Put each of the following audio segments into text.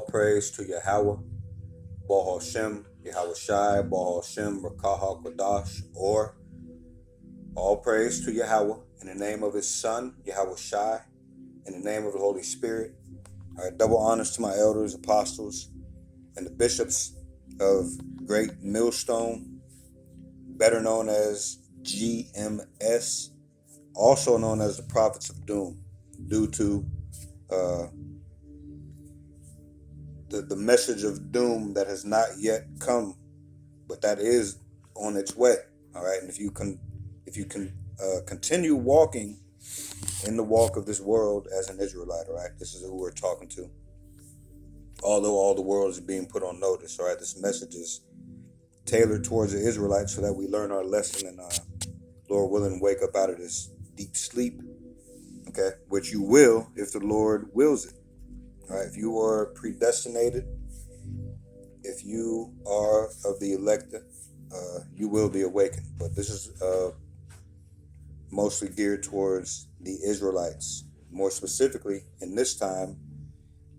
praise to Yahweh, Baal Hashem, Yahweh Shai, Baal Hashem, Rakaha Kodash, or all praise to Yahweh in the name of his Son, Yahweh Shai, in the name of the Holy Spirit. All right, double honors to my elders, apostles, and the bishops of Great Millstone, better known as GMS, also known as the Prophets of Doom, due to the message of doom that has not yet come, but that is on its way. All right, and if you can continue walking in the walk of this world as an Israelite, all right, this is who we're talking to. Although all the world is being put on notice, all right, this message is tailored towards the Israelites so that we learn our lesson and, Lord willing, wake up out of this deep sleep, okay, which you will if the Lord wills it. All right, if you are predestinated, if you are of the elect, you will be awakened. But this is mostly geared towards the Israelites, more specifically in this time,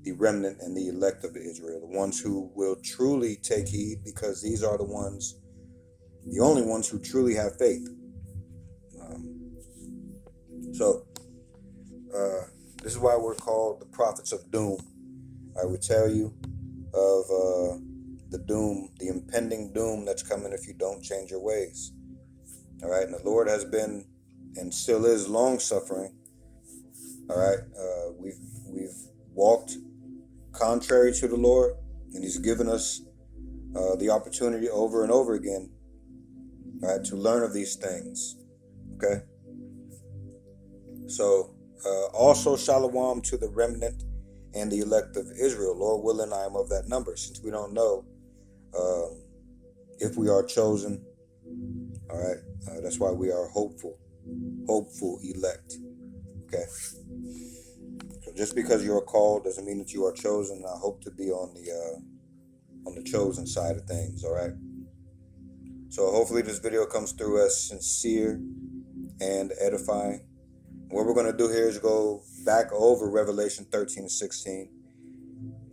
the remnant and the elect of Israel, the ones who will truly take heed, because these are the only ones who truly have faith. So this is why we're called the prophets of doom. I would tell you of the doom, the impending doom that's coming if you don't change your ways. All right, and the Lord has been and still is long-suffering. All right, we've walked contrary to the Lord, and He's given us the opportunity over and over again, all right, to learn of these things. Okay, so also shalom to the remnant and the elect of Israel. Lord willing, I am of that number, since we don't know if we are chosen. All right, that's why we are hopeful elect. Okay, so just because you're called doesn't mean that you are chosen. I hope to be on the chosen side of things. All right, so hopefully this video comes through as sincere and edifying. What we're going to do here is go back over Revelation 13 and 16.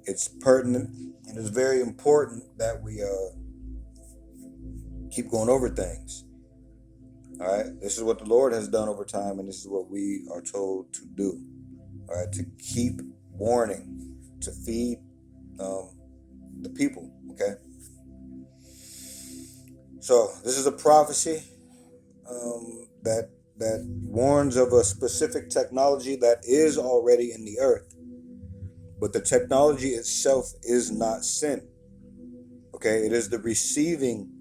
It's pertinent and it's very important that we keep going over things. All right, this is what the Lord has done over time, and this is what we are told to do. All right, to keep warning, to feed the people. Okay, so this is a prophecy that warns of a specific technology that is already in the earth, but the technology itself is not sin. Okay, it is the receiving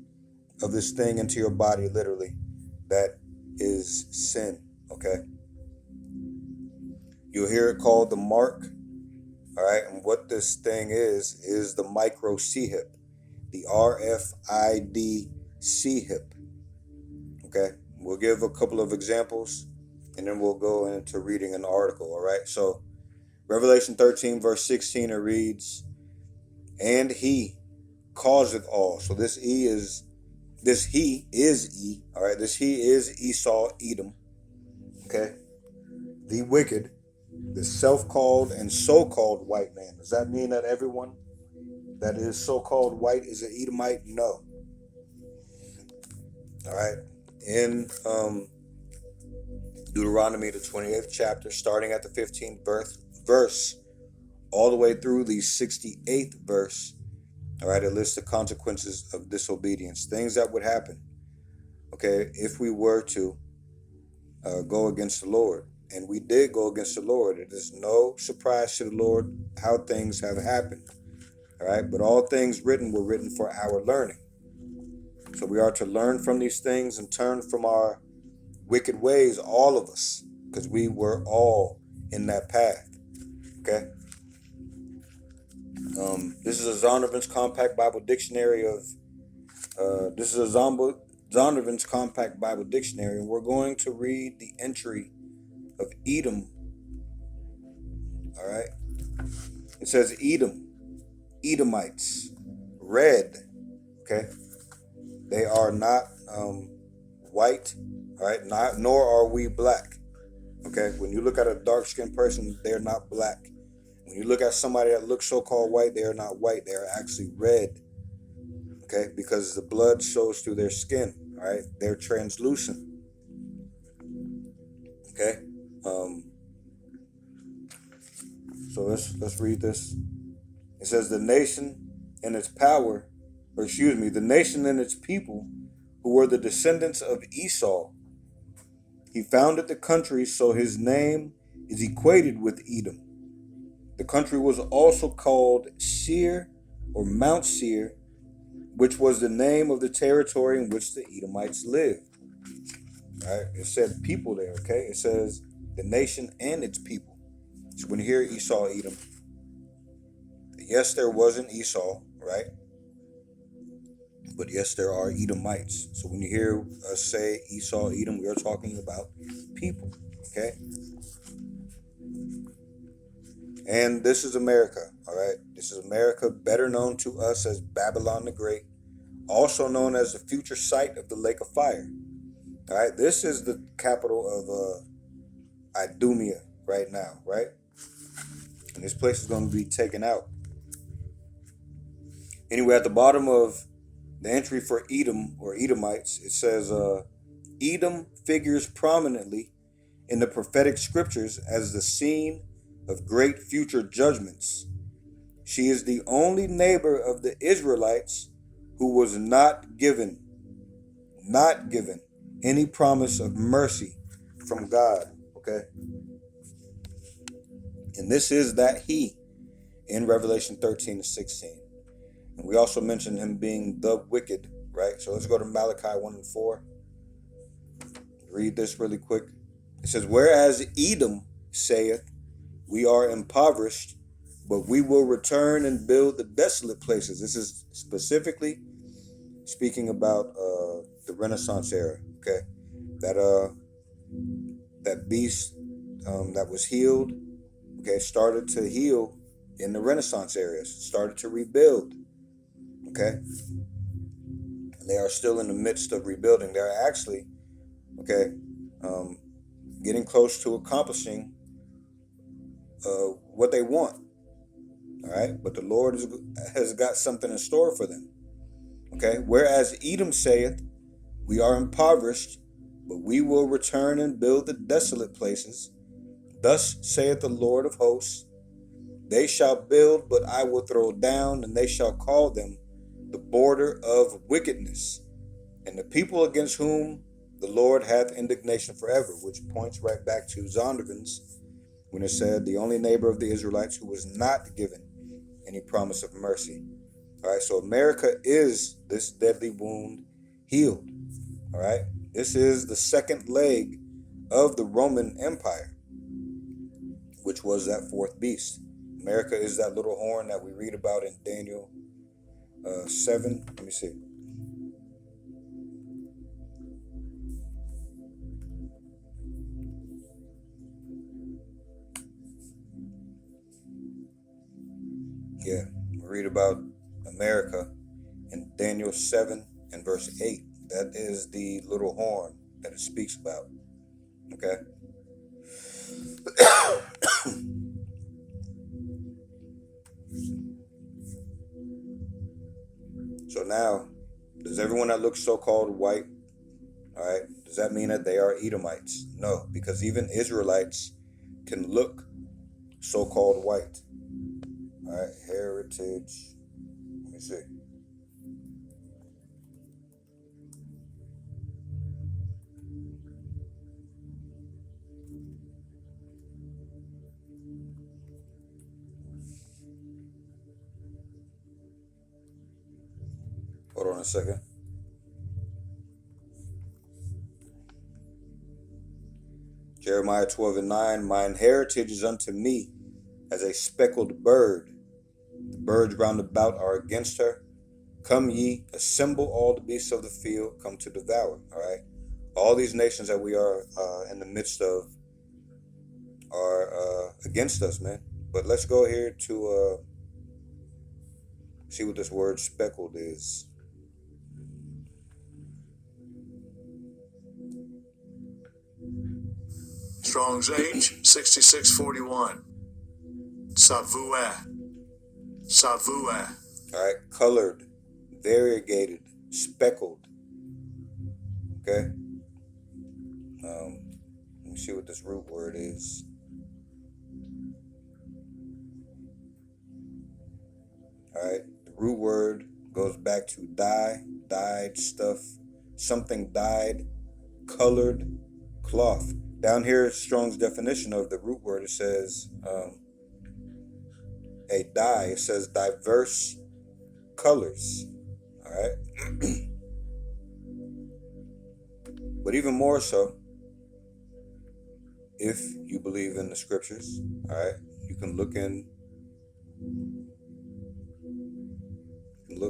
of this thing into your body, literally, that is sin. Okay, you'll hear it called the mark. All right, and what this thing is the micro CHIP, the RFID CHIP. Okay, we'll give a couple of examples, and then we'll go into reading an article. All right, so Revelation 13 verse 16, it reads, "And he causeth all." So this he is E. All right, this he is Esau, Edom. Okay, the wicked, the self-called and so-called white man. Does that mean that everyone that is so-called white is an Edomite? No. All right, in Deuteronomy, the 28th chapter, starting at the 15th verse, all the way through the 68th verse, all right, it lists the consequences of disobedience, things that would happen, okay, if we were to go against the Lord. And we did go against the Lord. It is no surprise to the Lord how things have happened, all right, but all things written were written for our learning. So we are to learn from these things and turn from our wicked ways, all of us, because we were all in that path. Okay. This is a Zondervan's Compact Bible Dictionary Zondervan's Compact Bible Dictionary, and we're going to read the entry of Edom. All right. It says Edom, Edomites, red. Okay. They are not white. All right. Nor are we black. Okay. When you look at a dark-skinned person, they're not black. When you look at somebody that looks so-called white, they are not white. They are actually red. Okay, because the blood shows through their skin. All right, they're translucent. Okay, so let's read this. It says the nation and its power, or excuse me, the nation and its people, who were the descendants of Esau. He founded the country, so his name is equated with Edom. The country was also called Seir or Mount Seir, which was the name of the territory in which the Edomites lived. All right, it said people there. Okay, it says the nation and its people. So when you hear Esau, Edom, yes, there was an Esau, right? But yes, there are Edomites. So when you hear us say Esau, Edom, we are talking about people. Okay, and this is America. All right, this is America, better known to us as Babylon the Great, also known as the future site of the Lake of Fire. All right, this is the capital of Idumea right now, right? And this place is going to be taken out. Anyway, at the bottom of the entry for Edom or Edomites, it says Edom figures prominently in the prophetic scriptures as the scene of great future judgments. She is the only neighbor of the Israelites who was not given any promise of mercy from God. Okay? And this is that he in Revelation 13 and 16. And we also mentioned him being the wicked, right? So let's go to Malachi 1 and 4. Read this really quick. It says, whereas Edom saith, we are impoverished, but we will return and build the desolate places. This is specifically speaking about the Renaissance era, okay? That beast that was healed, okay, started to heal in the Renaissance areas, started to rebuild, okay? And they are still in the midst of rebuilding. They're actually, okay, getting close to accomplishing what they want, all right? But the Lord has got something in store for them, okay? Whereas Edom saith, we are impoverished, but we will return and build the desolate places. Thus saith the Lord of hosts, they shall build, but I will throw down, and they shall call them the border of wickedness, and the people against whom the Lord hath indignation forever, which points right back to Zondervan's when it said the only neighbor of the Israelites who was not given any promise of mercy. All right, so America is this deadly wound healed. All right, this is the second leg of the Roman Empire, which was that fourth beast. America is that little horn that we read about in Daniel 7. Let me see. Yeah, we read about America in Daniel 7 and verse 8. That is the little horn that it speaks about. Okay? So now, does everyone that looks so-called white, all right, does that mean that they are Edomites? No, because even Israelites can look so-called white. All right, heritage. Let me see. Hold on a second. Jeremiah 12 and 9, mine heritage is unto me as a speckled bird. The birds round about are against her. Come ye, assemble all the beasts of the field, come to devour. All right. All these nations that we are in the midst of are against us, man. But let's go here to see what this word speckled is. Strong's H, 6641. Savua. Savua. All right, colored, variegated, speckled. Okay. Let me see what this root word is. All right, the root word goes back to dye, dyed stuff, something dyed, colored, cloth. Down here, Strong's definition of the root word, it says a dye. It says diverse colors. All right. But even more so, if you believe in the scriptures, all right, you can look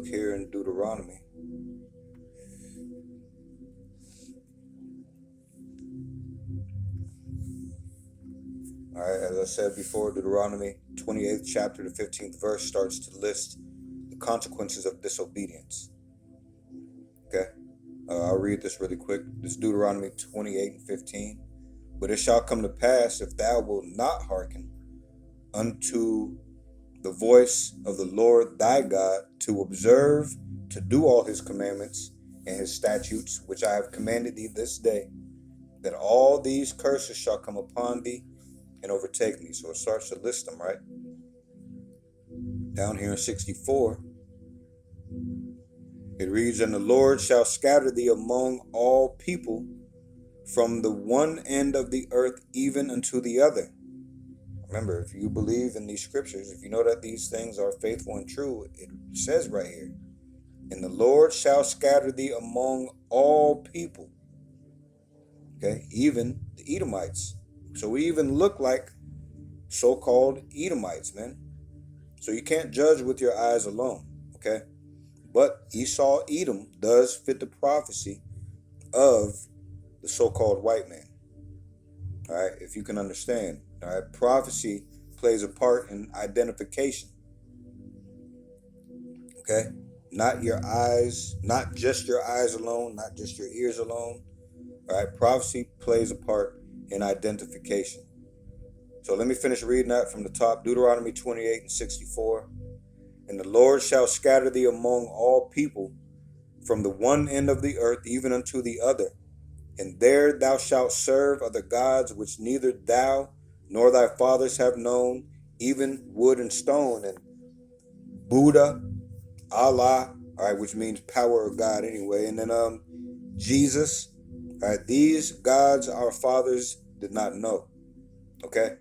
here in Deuteronomy. All right, as I said before, Deuteronomy 28th chapter, the 15th verse starts to list the consequences of disobedience. Okay, I'll read this really quick. This is Deuteronomy 28 and 15. But it shall come to pass, if thou wilt not hearken unto the voice of the Lord thy God, to observe, to do all his commandments and his statutes, which I have commanded thee this day, that all these curses shall come upon thee and overtake thee. So it starts to list them, right? Down here in 64, it reads, and the Lord shall scatter thee among all people from the one end of the earth even unto the other. Remember, if you believe in these scriptures, if you know that these things are faithful and true, it says right here, and the Lord shall scatter thee among all people. Okay, even the Edomites. So we even look like so-called Edomites, man. So you can't judge with your eyes alone, okay? But Esau, Edom, does fit the prophecy of the so-called white man. All right, if you can understand. All right, prophecy plays a part in identification. Okay, not your eyes, not just your eyes alone, not just your ears alone. All right, prophecy plays a part in identification. So let me finish reading that from the top. Deuteronomy 28 and 64. And the Lord shall scatter thee among all people from the one end of the earth even unto the other. And there thou shalt serve other gods which neither thou nor thy fathers have known, even wood and stone, and Buddha, Allah, all right, which means power of God anyway. And then Jesus, all right, these gods our fathers did not know. Okay?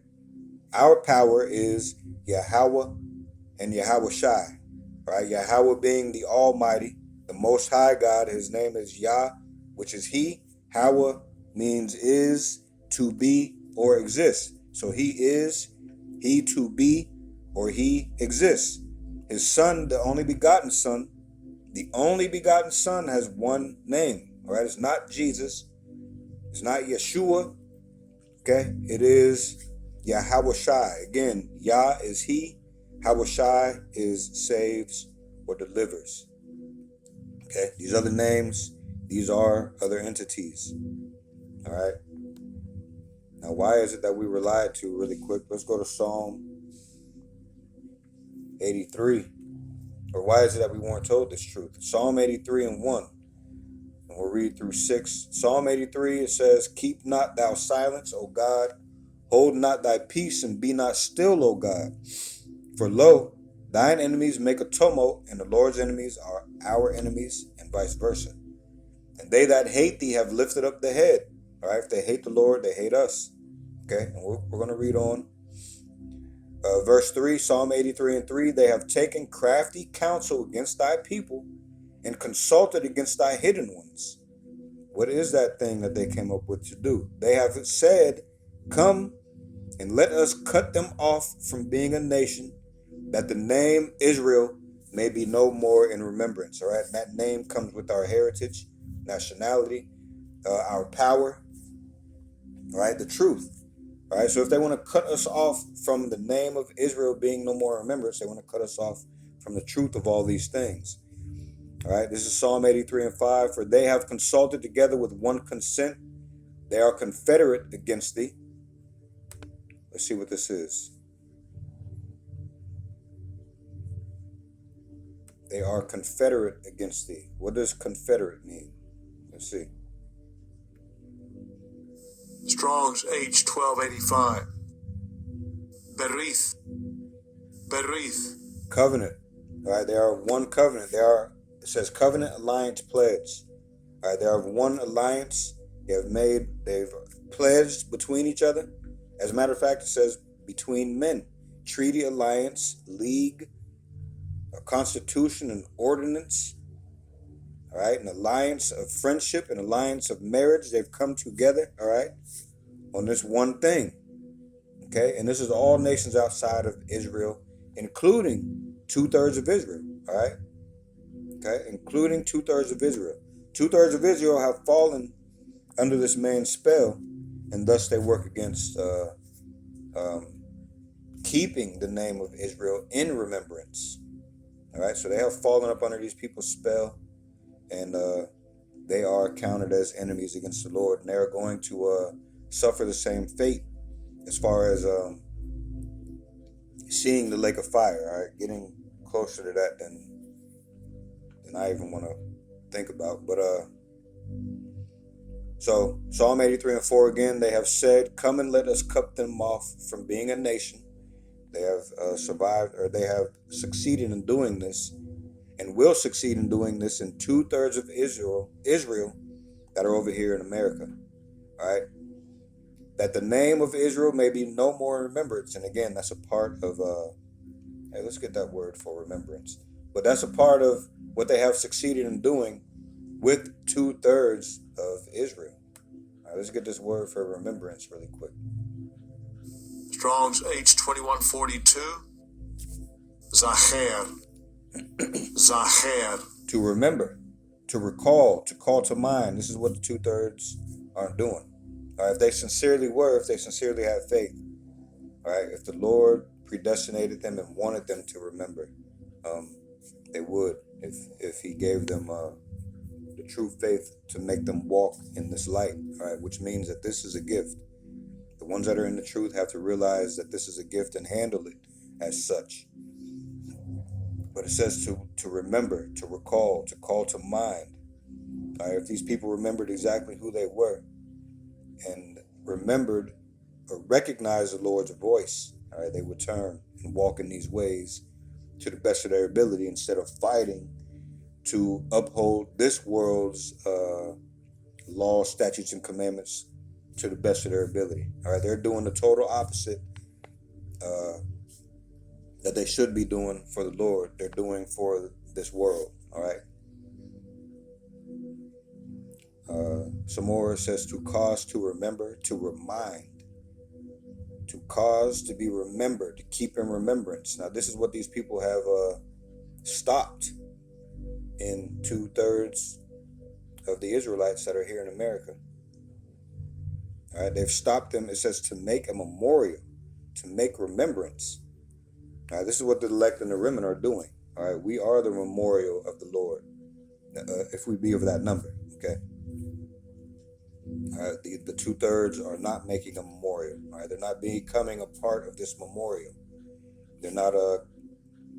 Our power is Yahweh and Yahweh Shai, right? Yahweh being the Almighty, the Most High God. His name is Yah, which is He. Hawa means is, to be, or exist. So He is, He to be, or He exists. His Son, the only begotten Son has one name. All right, it's not Jesus. It's not Yeshua. Okay, it is Yahweh Shai. Again, Yah is He. Yahweh Shai is saves or delivers. Okay, these other names, these are other entities. All right. Now, why is it that we were lied to? Really quick, let's go to Psalm 83. Or why is it that we weren't told this truth? Psalm 83 and 1. And we'll read through 6. Psalm 83, it says, keep not thou silence, O God. Hold not thy peace, and be not still, O God. For lo, thine enemies make a tumult, and the Lord's enemies are our enemies, and vice versa. And they that hate thee have lifted up the head. All right, if they hate the Lord, they hate us. Okay, and we're going to read on. Verse 3, Psalm 83 and 3, they have taken crafty counsel against thy people and consulted against thy hidden ones. What is that thing that they came up with to do? They have said, come and let us cut them off from being a nation, that the name Israel may be no more in remembrance. All right, and that name comes with our heritage, nationality, our power, all right, the truth. All right, so if they want to cut us off from the name of Israel being no more in remembrance, they want to cut us off from the truth of all these things. All right, this is Psalm 83 and 5. For they have consulted together with one consent. They are confederate against thee. Let's see what this is. they are confederate against thee. What does confederate mean? Let's see. Strong's H1285. Berith. Berith. Covenant. All right, they are one covenant. It says covenant, alliance, pledge. All right, they are one alliance. They've pledged between each other. As a matter of fact, it says between men. Treaty, alliance, league, a constitution, an ordinance. All right, an alliance of friendship, an alliance of marriage. They've come together, all right, on this one thing. Okay, and this is all nations outside of Israel, including 2/3 of Israel. All right, okay, including 2/3 of Israel. 2/3 of Israel have fallen under this man's spell, and thus they work against keeping the name of Israel in remembrance. All right, so they have fallen up under these people's spell, and they are counted as enemies against the Lord, and they are going to suffer the same fate as far as seeing the lake of fire. All right, getting closer to that than I even want to think about. But so Psalm 83:4 again, they have said, "Come and let us cut them off from being a nation." They have survived, or they have succeeded in doing this, and will succeed in doing this in 2/3 of Israel that are over here in America. All right, that the name of Israel may be no more in remembrance. And again, that's a part of hey, let's get that word for remembrance. But that's a part of what they have succeeded in doing with 2/3 of Israel. All right, let's get this word for remembrance really quick. Strong's H2142. Zacher. Zacher. To remember, to recall, to call to mind. This is what the 2/3 aren't doing. All right, if they sincerely had faith, all right, if the Lord predestinated them and wanted them to remember, they would, if He gave them the true faith to make them walk in this light. All right, which means that this is a gift. The ones that are in the truth have to realize that this is a gift and handle it as such. But it says to remember, to recall, to call to mind. All right, if these people remembered exactly who they were and remembered or recognized the Lord's voice, all right, they would turn and walk in these ways to the best of their ability instead of fighting to uphold this world's law, statutes, and commandments to the best of their ability. All right, they're doing the total opposite that they should be doing for the Lord. They're doing for this world. All right. Some more says to cause to remember, to remind, to cause to be remembered, to keep in remembrance. Now, this is what these people have stopped in 2/3 of the Israelites that are here in America. All right, they've stopped them. It says to make a memorial, to make remembrance. All right, this is what the elect and the remnant are doing. All right, we are the memorial of the Lord, if we be of that number. Okay. All right, the 2/3 are not making a memorial. All right, they're not becoming a part of this memorial. They're not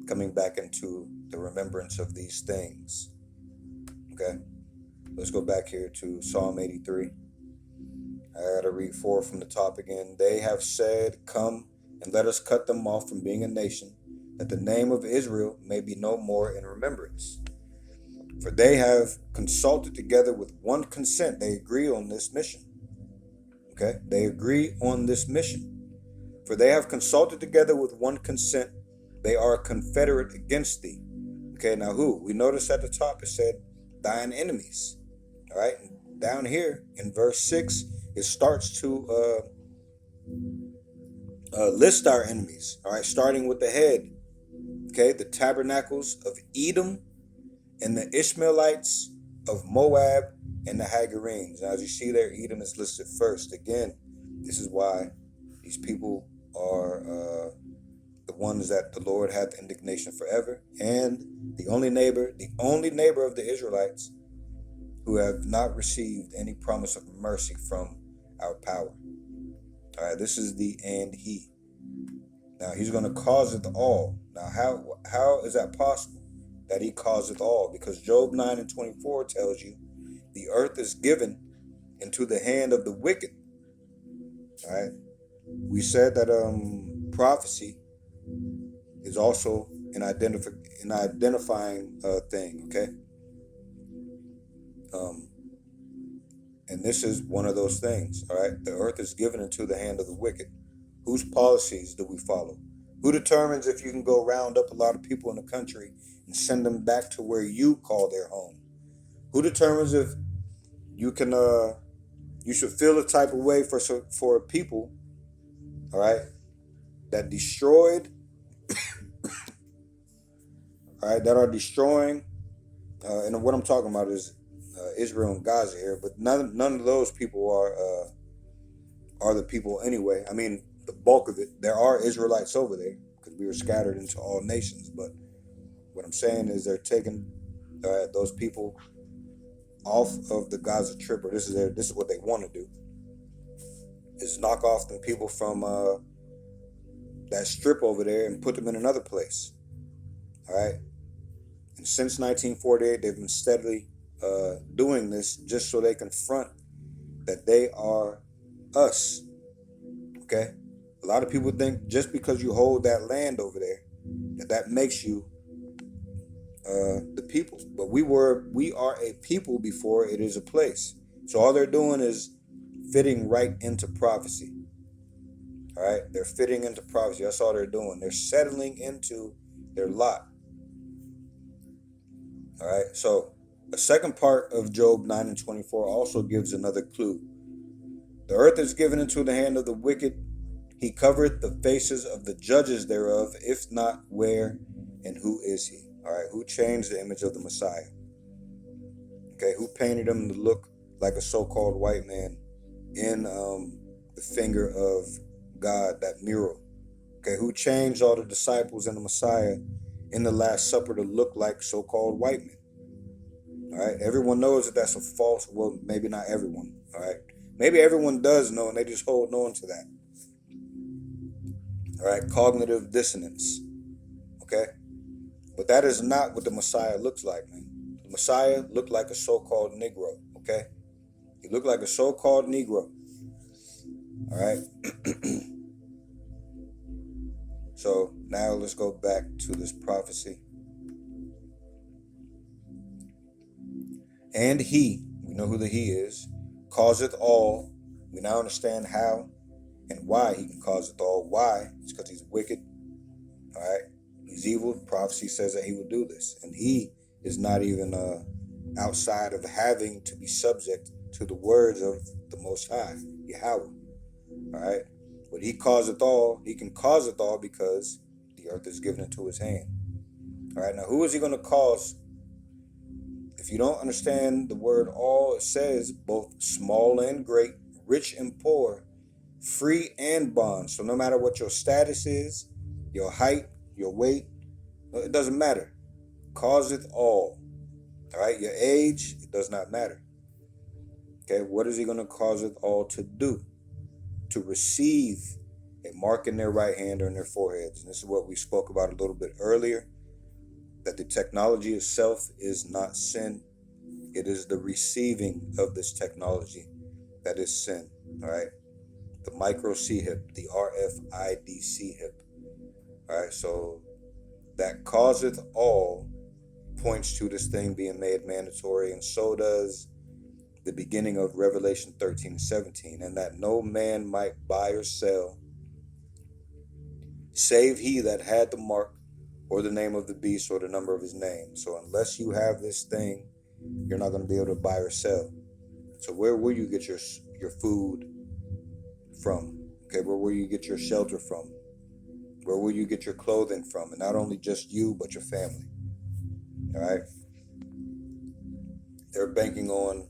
coming back into the remembrance of these things. Okay, let's go back here to Psalm 83. I gotta read 4 from the top again. They have said, "Come and let us cut them off from being a nation, that the name of Israel may be no more in remembrance. For they have consulted together with one consent." They agree on this mission. Okay? They agree on this mission. "For they have consulted together with one consent. They are confederate against thee." Okay, now who? We noticed at the top it said, "thine enemies." All right? And down here in verse 6, it starts to list our enemies. All right? Starting with the head. Okay? The tabernacles of Edom, and the Ishmaelites of Moab, and the Hagarenes. Now, as you see there, Edom is listed first. Again, this is why these people are the ones that the Lord hath indignation forever, and the only neighbor of the Israelites who have not received any promise of mercy from our power. All right, this is the "and he." Now, he's going to cause it all. Now, how is that possible? that he causeth all, because Job 9:24 tells you the earth is given into the hand of the wicked. All right. We said that prophecy is also an identifying thing. Okay. And this is one of those things. All right. The earth is given into the hand of the wicked. Whose policies do we follow? Who determines if you can go round up a lot of people in the country and send them back to where you call their home? Who determines if you can you should feel a type of way for people, all right, that destroyed, all right, that are destroying, and what I'm talking about is Israel and Gaza here, but none of those people are the people anyway. I mean, the bulk of it, there are Israelites over there because we were scattered into all nations. But what I'm saying is they're taking those people off of the Gaza Strip, or this is what they want to do, is knock off the people from that strip over there and put them in another place. All right. And since 1948, they've been steadily doing this just so they confront that they are us. Okay. A lot of people think just because you hold that land over there, that makes you the people. But we are a people before it is a place. So all they're doing is fitting right into prophecy. All right. They're fitting into prophecy. That's all they're doing. They're settling into their lot. All right. So the second part of Job 9:24 also gives another clue. The earth is given into the hand of the wicked. He covereth the faces of the judges thereof. If not, where and who is he? All right. Who changed the image of the Messiah? Okay. Who painted him to look like a so-called white man in the finger of God, that mural? Okay. Who changed all the disciples and the Messiah in the Last Supper to look like so-called white men? All right. Everyone knows that that's a false. Well, maybe not everyone. All right. Maybe everyone does know, and they just hold on to that. All right. Cognitive dissonance. Okay. But that is not what the Messiah looks like, man. The Messiah looked like a so-called Negro. Okay. He looked like a so-called Negro. All right. So now let's go back to this prophecy. And he, we know who the he is, causeth all. We now understand how and why he can cause it all. Why? It's because he's wicked. All right. He's evil. Prophecy says that he will do this. And he is not even outside of having to be subject to the words of the Most High, Yahweh. All right. But he causeth all. He can cause it all because the earth is given into his hand. All right. Now, who is he going to cause? If you don't understand the word all, it says both small and great, rich and poor, free and bond. So no matter what your status is, your height, your weight, it doesn't matter. Causeth all. All right. Your age, it does not matter. Okay. What is he going to cause it all to do? To receive a mark in their right hand or in their foreheads. And this is what we spoke about a little bit earlier, that the technology itself is not sin. It is the receiving of this technology that is sin. All right. The micro C-hip, the RFID C-hip. All right. So that causeth all points to this thing being made mandatory. And so does the beginning of Revelation 13:17. And that no man might buy or sell save he that had the mark or the name of the beast or the number of his name. So unless you have this thing, you're not going to be able to buy or sell. So where will you get your food from? Okay, where will you get your shelter from? Where will you get your clothing from? And not only just you, but your family. All right? They're banking on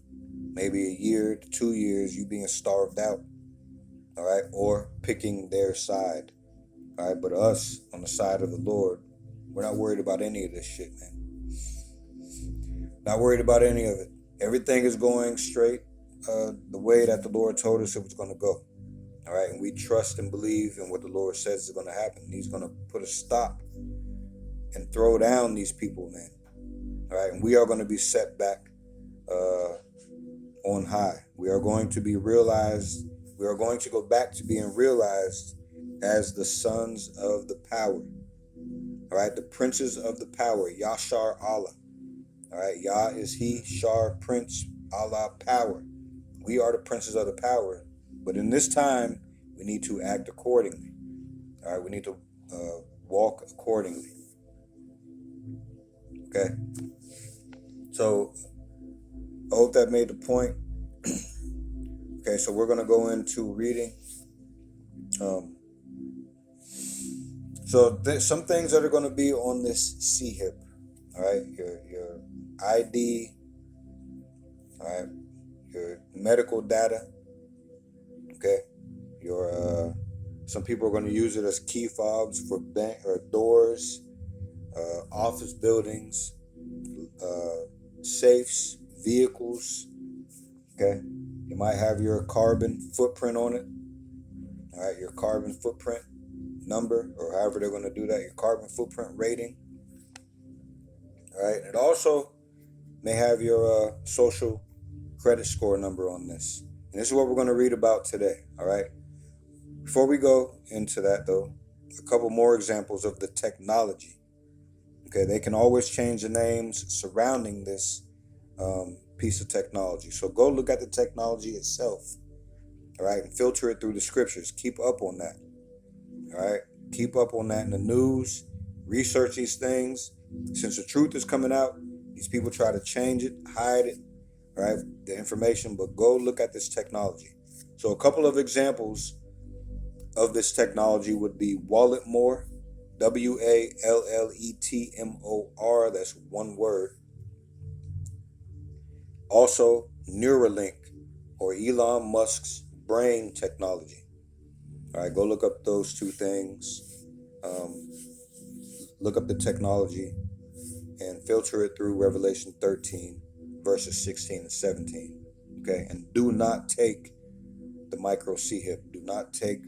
maybe a year to 2 years you being starved out. All right? Or picking their side. All right? But us, on the side of the Lord, we're not worried about any of this shit, man. Not worried about any of it. Everything is going straight the way that the Lord told us it was going to go. All right. And we trust and believe in what the Lord says is going to happen. He's going to put a stop and throw down these people, man. All right, and we are going to be set back on high. We are going to be realized. We are going to go back to being realized as the sons of the power. All right, the princes of the power, Yashar Allah. All right, Yah is He, Shar, Prince, Allah, power. We are the princes of the power, but in this time, we need to act accordingly. All right, we need to walk accordingly. Okay, so I hope that made the point. Okay, so we're going to go into reading. Some things that are going to be on this CHIP. All right, your ID. All right, your medical data. Okay, your some people are going to use it as key fobs for bank or doors, office buildings, safes, vehicles. Okay, you might have your carbon footprint on it. All right, your carbon footprint number, or however they're going to do that, your carbon footprint rating. All right, it also may have your social credit score number on this. And this is what we're going to read about today. All right, before we go into that though, a couple more examples of the technology. Okay, they can always change the names surrounding this piece of technology. So go look at the technology itself. All right, and filter it through the scriptures. Keep up on that. All right, keep up on that in the news. Research these things. Since the truth is coming out, these people try to change it, hide it, all right, the information, but go look at this technology. So a couple of examples of this technology would be Walletmor, Walletmor, that's one word. Also, Neuralink, or Elon Musk's brain technology. All right, go look up those two things. Look up the technology and filter it through Revelation 13, verses 16 and 17. Okay, and do not take the micro CHIP. Do not take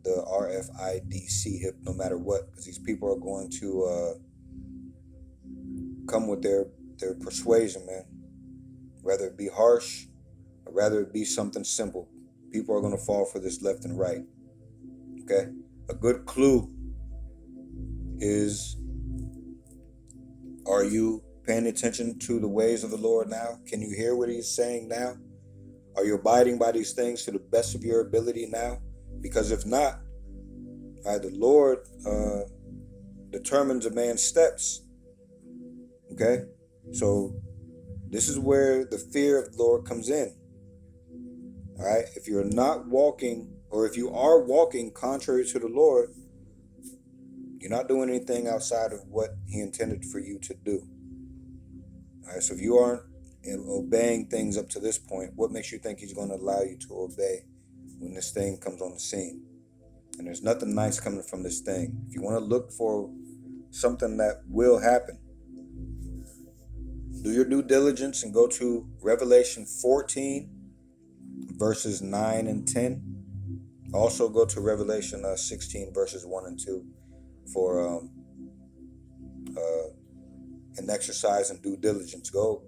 the RFID CHIP, no matter what, because these people are going to come with their persuasion, man. Whether it be harsh or rather it be something simple, people are going to fall for this left and right. Okay, a good clue is, are you paying attention to the ways of the Lord now? Can you hear what He's saying now? Are you abiding by these things to the best of your ability now? Because if not, the Lord determines a man's steps. Okay, so this is where the fear of the Lord comes in. All right, if you're not walking, or if you are walking contrary to the Lord, you're not doing anything outside of what He intended for you to do. All right, so if you aren't obeying things up to this point, what makes you think He's going to allow you to obey when this thing comes on the scene? And there's nothing nice coming from this thing. If you want to look for something that will happen, do your due diligence and go to Revelation 14, verses 9 and 10. Also go to Revelation 16, verses 1 and 2 for an exercise in due diligence. Go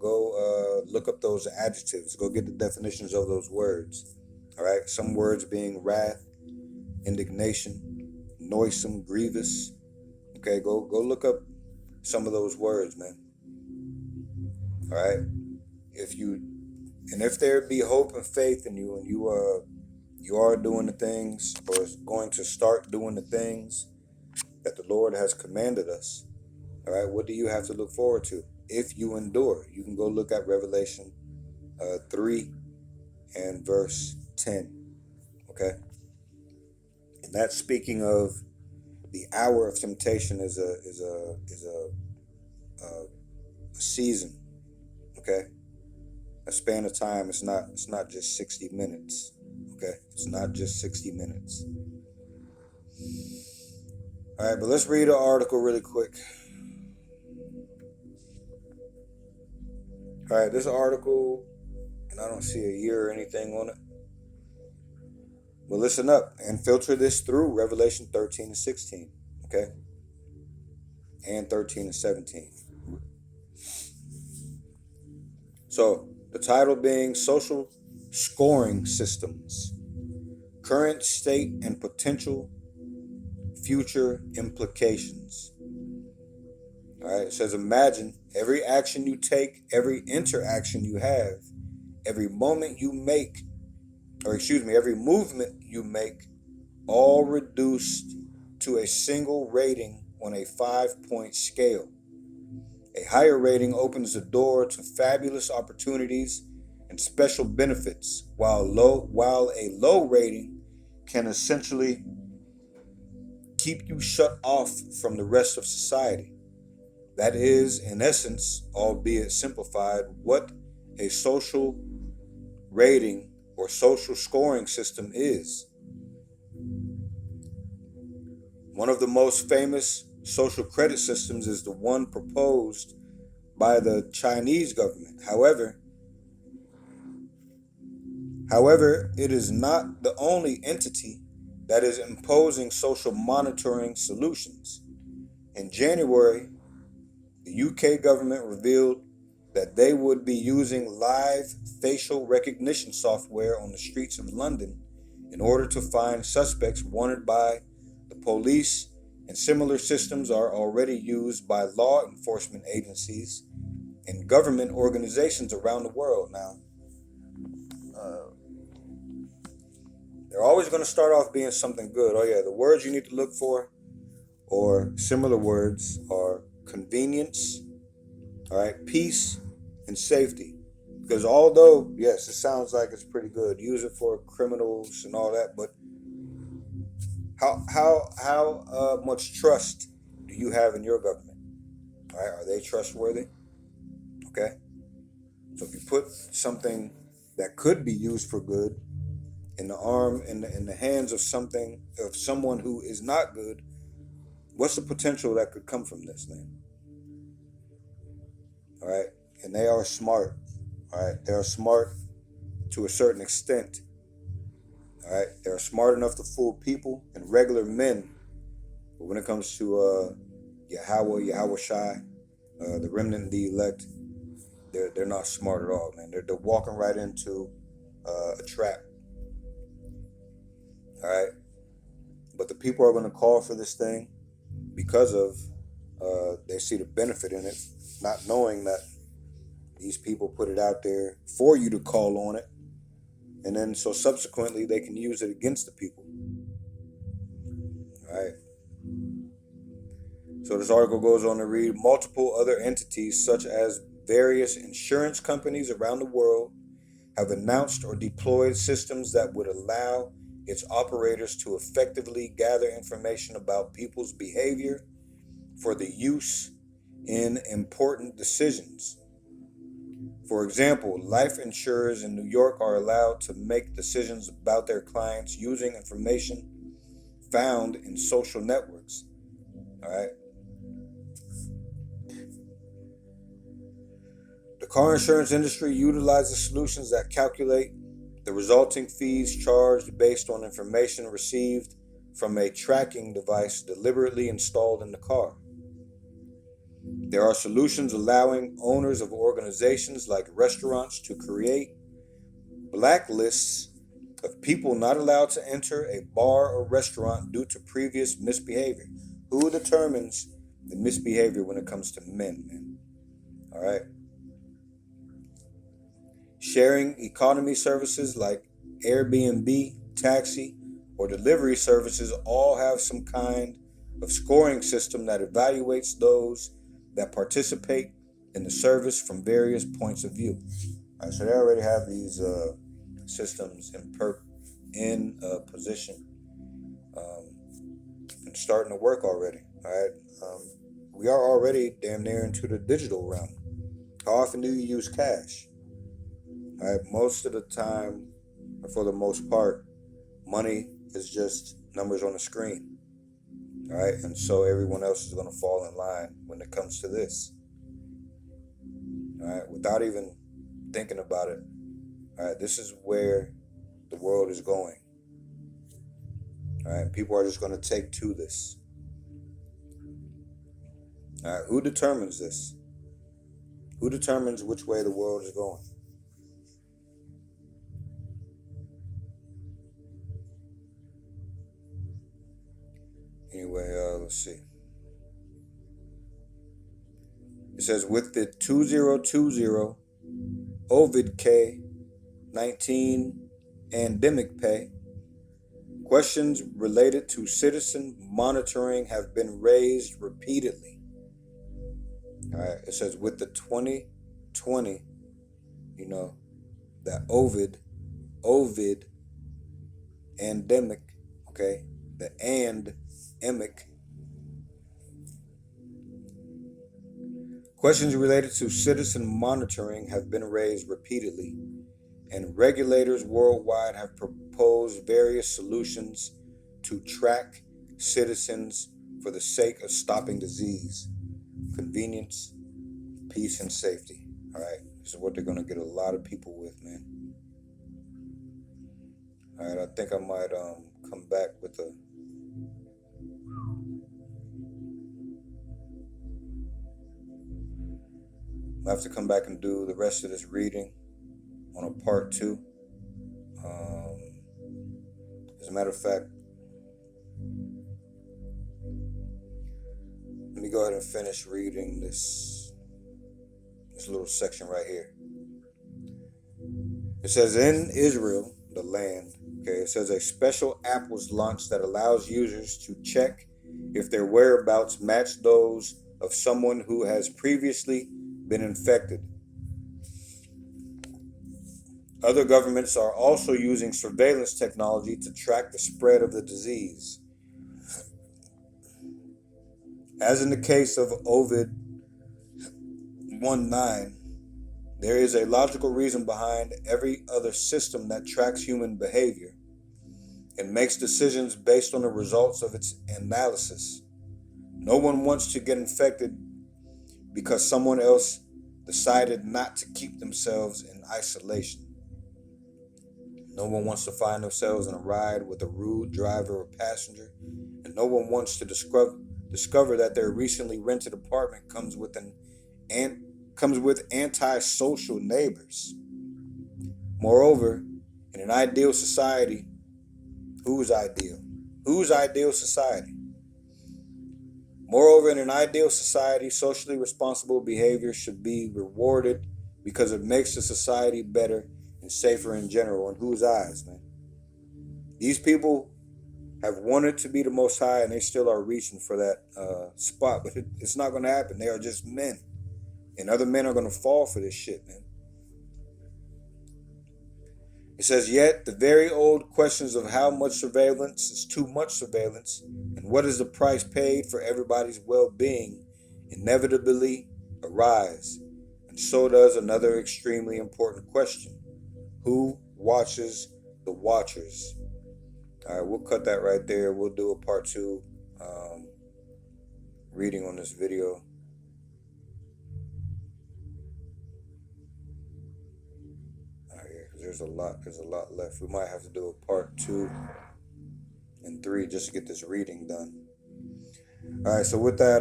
look up those adjectives. Go get the definitions of those words. All right, some words being wrath, indignation, noisome, grievous. Okay, go look up some of those words, man. All right, if there be hope and faith in you, and you are doing the things, or going to start doing the things that the Lord has commanded us. All right, what do you have to look forward to? If you endure, you can go look at Revelation 3 and verse 10. Okay, and that's speaking of the hour of temptation is a season. Okay, a span of time. It's not just 60 minutes. Okay, it's not just 60 minutes. All right, but let's read an article really quick. All right, this article, and I don't see a year or anything on it. But listen up and filter this through Revelation 13 and 16, okay? And 13 and 17. So the title being Social Scoring Systems, Current State and Potential Future Implications. All right, it says imagine every action you take, every interaction you have, every moment you make, every movement you make, all reduced to a single rating on a 5-point scale. A higher rating opens the door to fabulous opportunities and special benefits, while a low rating can essentially keep you shut off from the rest of society. That is, in essence, albeit simplified, what a social rating or social scoring system is. One of the most famous social credit systems is the one proposed by the Chinese government. However, it is not the only entity that is imposing social monitoring solutions. In January, the UK government revealed that they would be using live facial recognition software on the streets of London in order to find suspects wanted by the police, and similar systems are already used by law enforcement agencies and government organizations around the world. Now, they're always going to start off being something good. Oh yeah, the words you need to look for, or similar words, are convenience, all right, peace, and safety. Because although, yes, it sounds like it's pretty good, use it for criminals and all that, but how much trust do you have in your government? All right, are they trustworthy? Okay, so if you put something that could be used for good in the hands of someone who is not good, what's the potential that could come from this thing? All right, and they are smart. All right, they are smart to a certain extent. All right, they are smart enough to fool people and regular men, but when it comes to Yahweh Shai, the remnant, the elect, they're not smart at all, man. They're walking right into a trap. All right, but the people are going to call for this thing because of they see the benefit in it, not knowing that these people put it out there for you to call on it, and then so subsequently they can use it against the people. All right. So this article goes on to read multiple other entities, such as various insurance companies around the world, have announced or deployed systems that would allow its operators to effectively gather information about people's behavior for the use in important decisions. For example, life insurers in New York are allowed to make decisions about their clients using information found in social networks. All right. The car insurance industry utilizes solutions that calculate the resulting fees charged based on information received from a tracking device deliberately installed in the car. There are solutions allowing owners of organizations like restaurants to create blacklists of people not allowed to enter a bar or restaurant due to previous misbehavior. Who determines the misbehavior when it comes to men, man? All right. Sharing economy services like Airbnb, taxi, or delivery services all have some kind of scoring system that evaluates those that participate in the service from various points of view. All right, so they already have these systems in position and starting to work already. All right, we are already damn near into the digital realm. How often do you use cash? All right, most of the time, or for the most part, money is just numbers on a screen. All right, and so everyone else is going to fall in line when it comes to this. All right, without even thinking about it. All right, this is where the world is going. All right, people are just going to take to this. All right, who determines this? Who determines which way the world is going? Anyway, let's see. It says with the 2020 Ovid K-19 endemic pay, questions related to citizen monitoring have been raised repeatedly. All right, it says with the 2020, that Ovid endemic, okay, the endemic. Questions related to citizen monitoring have been raised repeatedly, and regulators worldwide have proposed various solutions to track citizens for the sake of stopping disease, convenience, peace, and safety. All right, this is what they're going to get a lot of people with, man. All right, I think I might come back with a... I have to come back and do the rest of this reading on a part 2. As a matter of fact, let me go ahead and finish reading this little section right here. It says in Israel, the land, okay, it says a special app was launched that allows users to check if their whereabouts match those of someone who has previously been infected. Other governments are also using surveillance technology to track the spread of the disease. As in the case of Ovid 19, there is a logical reason behind every other system that tracks human behavior and makes decisions based on the results of its analysis. No one wants to get infected because someone else decided not to keep themselves in isolation. No one wants to find themselves in a ride with a rude driver or passenger, and no one wants to discover that their recently rented apartment comes with antisocial neighbors. Moreover, in an ideal society, whose ideal? Whose ideal society? Moreover, in an ideal society, socially responsible behavior should be rewarded because it makes the society better and safer in general. In whose eyes, man? These people have wanted to be the Most High, and they still are reaching for that spot, but it's not going to happen. They are just men, and other men are going to fall for this shit, man. It says, yet the very old questions of how much surveillance is too much surveillance and what is the price paid for everybody's well-being inevitably arise. And so does another extremely important question. Who watches the watchers? All right, we'll cut that right there. We'll do a part 2 reading on this video. There's a lot left. We might have to do a part 2 and 3 just to get this reading done. All right, so with that,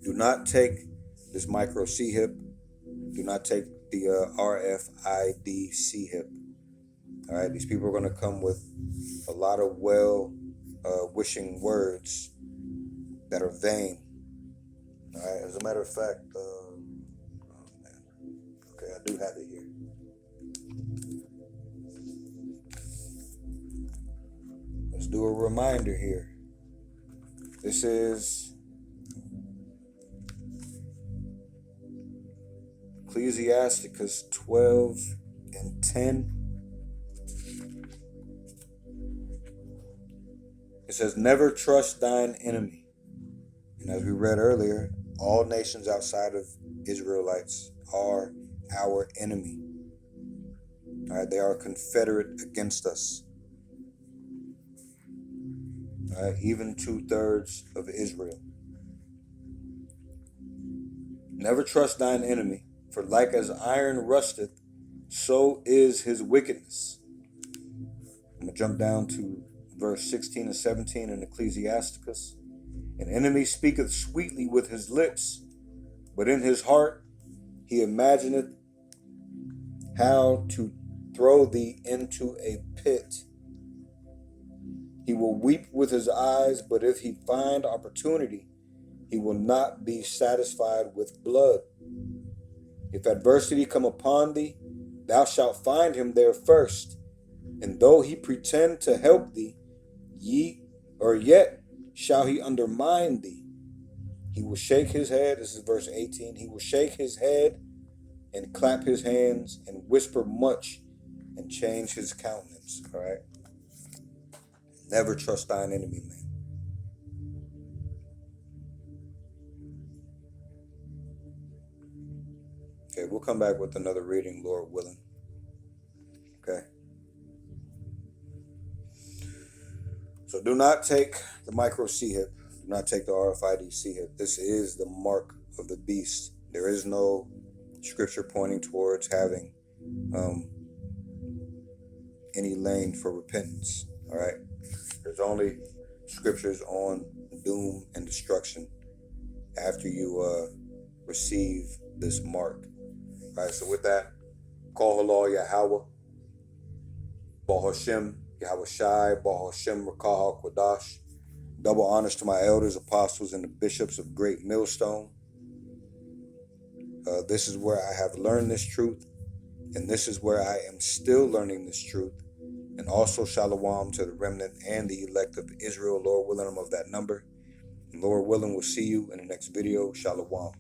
do not take this micro C-hip. Do not take the RFID C-hip. All right, these people are going to come with a lot of wishing words that are vain. All right, as a matter of fact, I do have it here. Let's do a reminder here. This is Ecclesiasticus 12:10. It says, never trust thine enemy. And as we read earlier, all nations outside of Israelites are our enemy. All right, they are confederate against us. All right, even 2/3 of Israel. Never trust thine enemy, for like as iron rusteth, so is his wickedness. I'm going to jump down to verse 16 and 17 in Ecclesiasticus. An enemy speaketh sweetly with his lips, But in his heart he imagineth how to throw thee into a pit. He will weep with his eyes, but if he find opportunity, he will not be satisfied with blood. If adversity come upon thee, thou shalt find him there first. And though he pretend to help thee, yet shall he undermine thee. He will shake his head. This is verse 18. He will shake his head and clap his hands and whisper much and change his countenance. All right. Never trust thine enemy, man. Okay, we'll come back with another reading, Lord willing. Okay. So do not take the micro C-hip. Do not take the RFID C-hip. This is the mark of the beast. There is no scripture pointing towards having any lane for repentance. All right. There's only scriptures on doom and destruction after you receive this mark. All right. So with that, call halal Yahweh, Baal Hashem, Yahweh Shai, Baal Hashem, Rakah Quadash. Double honors to my elders, apostles, and the bishops of Great Millstone. This is where I have learned this truth, and this is where I am still learning this truth. And also shalom to the remnant and the elect of Israel. Lord willing, I'm of that number. And Lord willing, we'll see you in the next video. Shalom.